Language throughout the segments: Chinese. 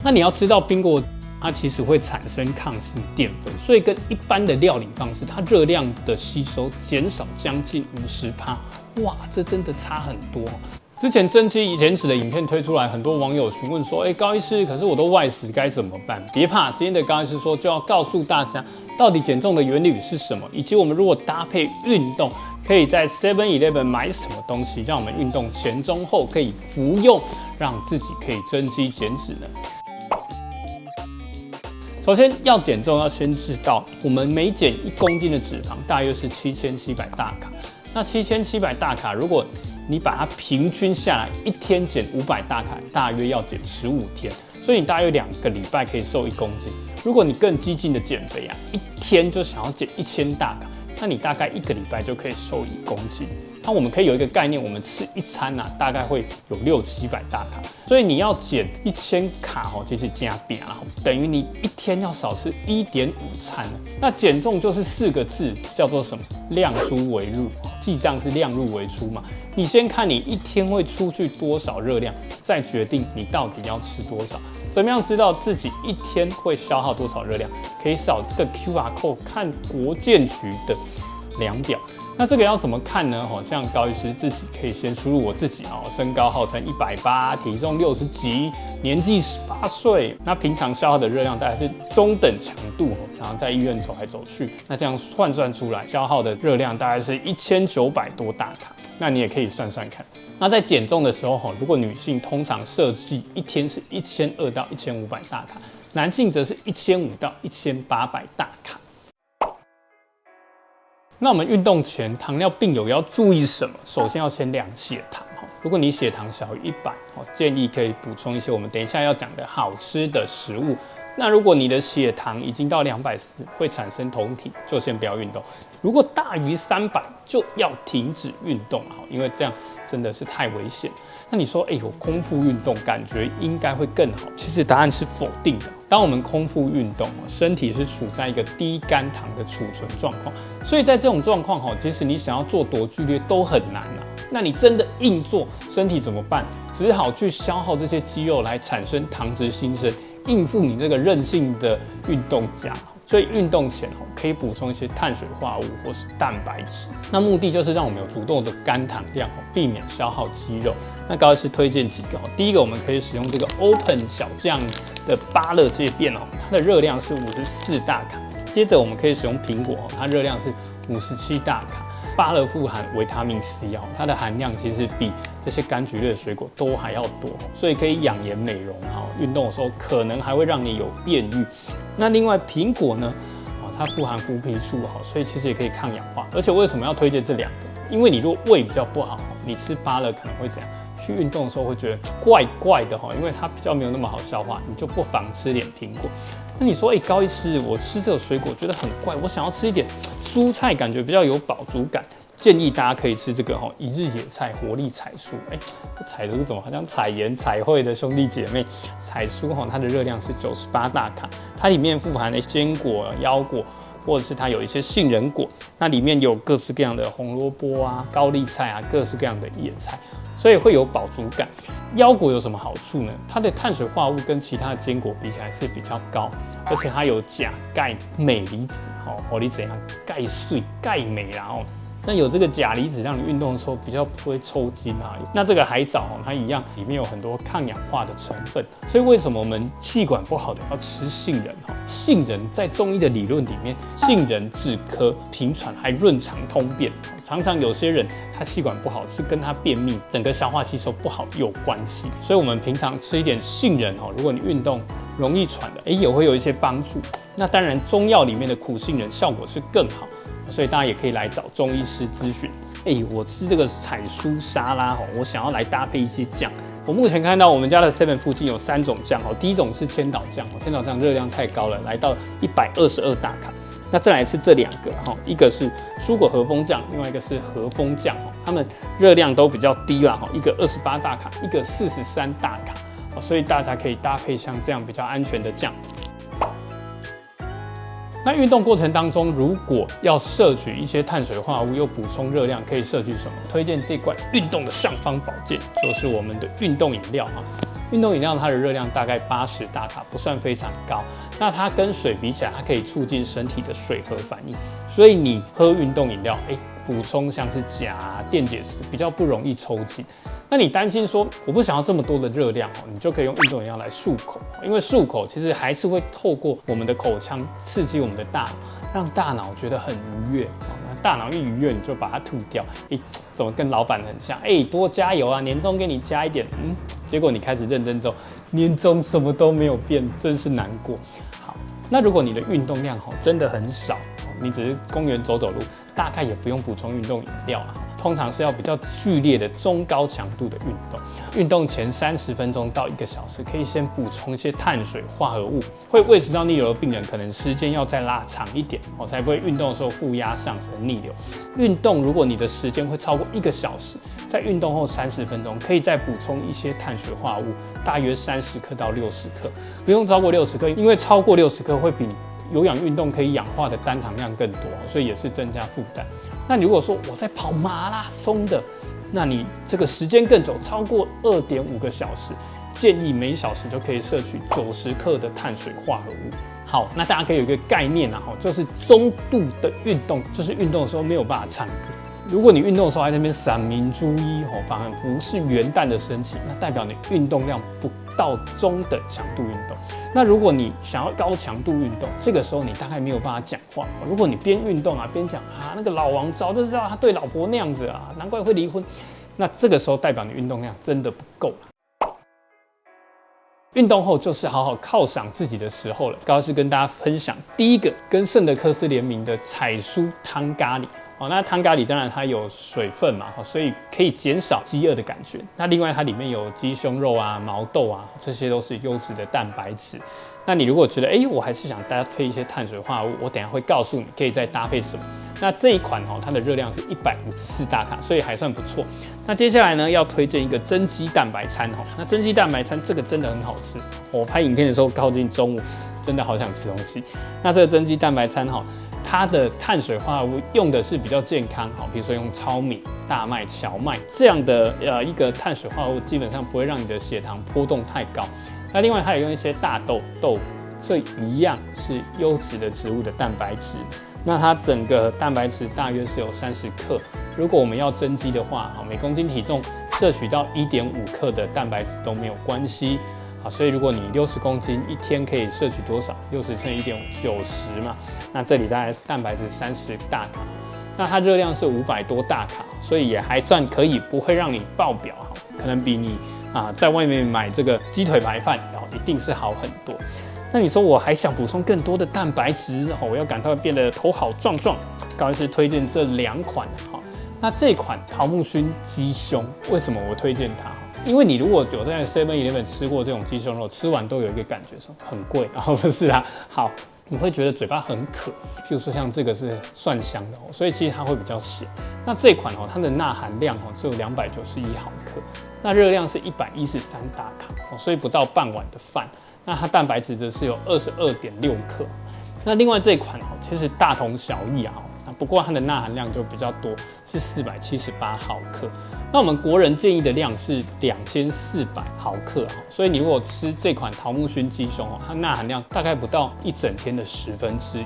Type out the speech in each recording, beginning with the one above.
那你要知道，苹果它其实会产生抗性淀粉，所以跟一般的料理方式，它热量的吸收减少将近50%。哇，这真的差很多。之前增肌减脂的影片推出来，很多网友询问说：“高医师，可是我都外食该怎么办？”别怕，今天的高医师说就要告诉大家，到底减重的原理是什么，以及我们如果搭配运动，可以在 7-Eleven 买什么东西，让我们运动前、中、后可以服用，让自己可以增肌减脂呢？首先要减重，要先知道我们每减1公斤的脂肪，大约是7700大卡。那7700大卡，如果你把它平均下来，一天减500大卡，大约要减15天，所以你大约2个礼拜可以瘦1公斤。如果你更激进的减肥啊，一天就想要减1000大卡，那你大概1个礼拜就可以瘦1公斤。那我们可以有一个概念，我们吃一餐啊，大概会有600-700大卡，所以你要减1000卡哦，其实加饼啊，等于你一天要少吃1.5餐。那减重就是4个字，叫做什么？量出为入，记账是量入为出嘛。你先看你一天会出去多少热量，再决定你到底要吃多少。怎么样知道自己一天会消耗多少热量？可以扫这个 QR code 看国健局的量表。那这个要怎么看呢？像高医师自己可以先输入我自己身高号称180，体重60几，年纪18岁。那平常消耗的热量大概是中等强度，常常在医院走来走去。那这样换算出来，消耗的热量大概是1900多大卡。那你也可以算算看。那在减重的时候，如果女性通常设计一天是1200到1500大卡，男性则是1500到1800大卡。那我们运动前，糖尿病友要注意什么？首先要先量血糖。如果你血糖小于100，建议可以补充一些我们等一下要讲的好吃的食物。那如果你的血糖已经到240，会产生酮体，就先不要运动。如果大于300，就要停止运动，因为这样真的是太危险。那你说，有空腹运动，感觉应该会更好。其实答案是否定的。当我们空腹运动，身体是处在一个低肝糖的储存状况，所以在这种状况，即使你想要做多剧烈都很难啊。那你真的硬做，身体怎么办？只好去消耗这些肌肉来产生糖质新生，应付你这个任性的运动家。所以运动前可以补充一些碳水化合物或是蛋白质，那目的就是让我们有足够的肝糖量，避免消耗肌肉。那高医师推荐几个，第一个我们可以使用这个 Open 小酱的芭乐芥片，它的热量是54大卡。接着我们可以使用苹果，它热量是57大卡。芭乐富含维他命 C， 它的含量其实比这些柑橘类的水果都还要多，所以可以养颜美容。运动的时候可能还会让你有变异。那另外苹果呢，它富含胡皮素，所以其实也可以抗氧化。而且为什么要推荐这2个？因为你如果胃比较不好，你吃芭乐可能会怎样？去运动的时候会觉得怪怪的，因为它比较没有那么好消化，你就不妨吃点苹果。那你说，高医师，我吃这个水果觉得很怪，我想要吃一点蔬菜，感觉比较有饱足感。建议大家可以吃这个一日野菜活力彩蔬。这彩蔬怎么好像彩盐彩绘的兄弟姐妹？彩蔬它的热量是98大卡，它里面富含的坚果、腰果，或者是它有一些杏仁果，那里面有各式各样的红萝卜啊、高丽菜啊，各式各样的野菜，所以会有饱足感。腰果有什么好处呢？它的碳水化合物跟其他的坚果比起来是比较高，而且它有钾、钙、镁离子，活力怎样？钙水、钙镁啦。那有这个钾离子，让你运动的时候比较不会抽筋啊。那这个海藻它一样，里面有很多抗氧化的成分。所以为什么我们气管不好的要吃杏仁？杏仁在中医的理论里面，杏仁止咳、平喘，还润肠通便。常常有些人他气管不好，是跟他便秘、整个消化吸收不好有关系。所以我们平常吃一点杏仁，如果你运动容易喘的，也会有一些帮助。那当然，中药里面的苦杏仁效果是更好。所以大家也可以来找中医师咨询。我吃这个彩蔬沙拉，我想要来搭配一些酱。我目前看到我们家的 7 附近有3种酱，第一种是千岛酱，千岛酱热量太高了，来到122大卡。那再来是这2个，一个是蔬果和风酱，另外一个是和风酱，它们热量都比较低啦，一个28大卡，一个43大卡，所以大家可以搭配像这样比较安全的酱。那运动过程当中，如果要摄取一些碳水化合物又补充热量，可以摄取什么？推荐这罐运动的尚方宝剑，就是我们的运动饮料。运动饮料它的热量大概80大卡，不算非常高。那它跟水比起来，它可以促进身体的水合反应，所以你喝运动饮料，补充像是钾、电解质比较不容易抽筋。那你担心说我不想要这么多的热量你就可以用运动饮料来漱口，因为漱口其实还是会透过我们的口腔刺激我们的大脑，让大脑觉得很愉悦。那大脑一愉悦，你就把它吐掉。怎么跟老板很像？多加油啊，年终给你加一点。结果你开始认真之后，年终什么都没有变，真是难过。好，那如果你的运动量真的很少，你只是公园走走路，大概也不用补充运动饮料啊。通常是要比较剧烈的中高强度的运动，运动前30分钟到1个小时，可以先补充一些碳水化合物。会胃食道逆流的病人，可能时间要再拉长一点，才不会运动的时候负压上升逆流。运动如果你的时间会超过1个小时，在运动后30分钟，可以再补充一些碳水化合物，大约30克到60克，不用超过60克，因为超过60克会比有氧运动可以氧化的单糖量更多，所以也是增加负担。那你如果说我在跑马拉松的，那你这个时间更久，超过2.5个小时，建议每小时就可以摄取90克的碳水化合物。好，那大家可以有一个概念就是中度的运动，就是运动的时候没有办法唱歌。如果你运动的时候还在那边三民主义反而不是元旦的升旗，那代表你运动量不到中的强度运动。那如果你想要高强度运动，这个时候你大概没有办法讲话。如果你边运动边讲那个老王早就知道他对老婆那样子难怪会离婚，那这个时候代表你运动量真的不够。运动后就是好好犒赏自己的时候了。高老师跟大家分享第一个跟圣德克斯联名的彩蔬汤咖喱。那汤咖喱当然它有水分嘛，所以可以减少饥饿的感觉。那另外它里面有鸡胸肉毛豆这些都是优质的蛋白质。那你如果觉得我还是想搭配一些碳水化合物，我等一下会告诉你可以再搭配什么。那这一款它的热量是154大卡，所以还算不错。那接下来呢，要推荐一个增肌蛋白餐那增肌蛋白餐这个真的很好吃。我拍影片的时候靠近中午，真的好想吃东西。那这个增肌蛋白餐它的碳水化合物用的是比较健康，比如说用糙米、大麦、荞麦这样的一个碳水化合物，基本上不会让你的血糖波动太高。那另外它也用一些大豆、豆腐，这一样是优质的植物的蛋白质。那它整个蛋白质大约是有30克，如果我们要增肌的话，每公斤体重摄取到1.5克的蛋白质都没有关系。所以如果你60公斤，一天可以摄取多少？60乘1.5，90嘛。那这里大概蛋白质30大卡，那它热量是500多大卡，所以也还算可以，不会让你爆表可能比你在外面买这个鸡腿排饭一定是好很多。那你说我还想补充更多的蛋白质我要感到变得头好壮壮，高医师推荐这2款那这款桃木熏鸡胸，为什么我推荐它？因为你如果有在 7-Eleven 吃过这种鸡胸肉，吃完都有一个感觉说很贵，不是好，你会觉得嘴巴很渴。譬如说像这个是蒜香的所以其实它会比较咸。那这款它的钠含量只有291毫克，那热量是113大卡所以不到半碗的饭。那它蛋白质则是有22.6克。那另外这一款其实大同小异不过它的钠含量就比较多，是478毫克。那我们国人建议的量是2400毫克所以你如果吃这款桃木熏鸡胸它钠含量大概不到一整天的1/10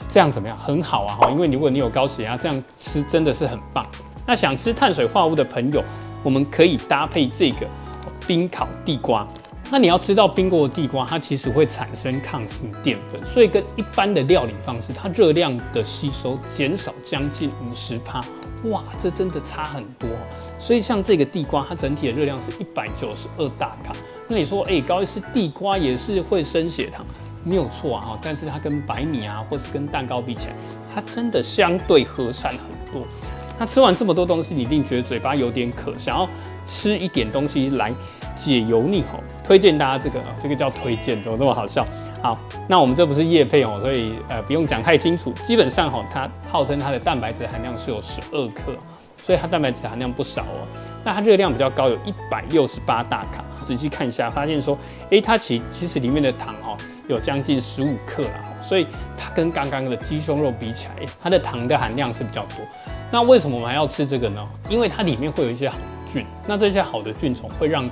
这样怎么样？很好因为如果你有高血压，这样吃真的是很棒。那想吃碳水化合物的朋友，我们可以搭配这个冰烤地瓜。那你要吃到冰过的地瓜，它其实会产生抗性淀粉，所以跟一般的料理方式，它热量的吸收减少将近50%。哇，这真的差很多所以像这个地瓜，它整体的热量是192大卡。那你说，高医师地瓜也是会升血糖，没有错但是它跟白米或是跟蛋糕比起来，它真的相对和善很多。那吃完这么多东西，你一定觉得嘴巴有点渴，想要吃一点东西来解油腻推荐大家这个叫推荐，怎么这么好笑？好，那我们这不是业配所以不用讲太清楚。基本上它号称它的蛋白质含量是有12克，所以它蛋白质含量不少那它热量比较高，有168大卡。仔细看一下，发现说，它其实里面的糖有将近15克啦，所以它跟刚刚的鸡胸肉比起来，它的糖的含量是比较多。那为什么我们还要吃这个呢？因为它里面会有一些好菌，那这些好的菌虫会让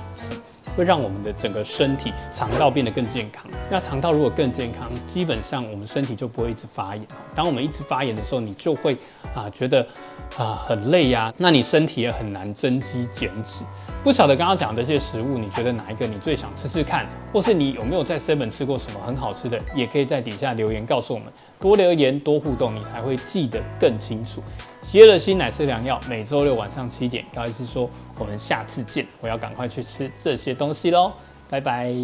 会让我们的整个身体肠道变得更健康。那肠道如果更健康，基本上我们身体就不会一直发炎。当我们一直发炎的时候，你就会觉得很累呀，那你身体也很难增肌减脂。不晓得刚刚讲的这些食物，你觉得哪一个你最想吃吃看，或是你有没有在 Seven 吃过什么很好吃的，也可以在底下留言告诉我们。多留言多互动，你才会记得更清楚。邪恶的心乃是良药，每周六晚上7点，高医师说我们下次见。我要赶快去吃这些东西喽，拜拜。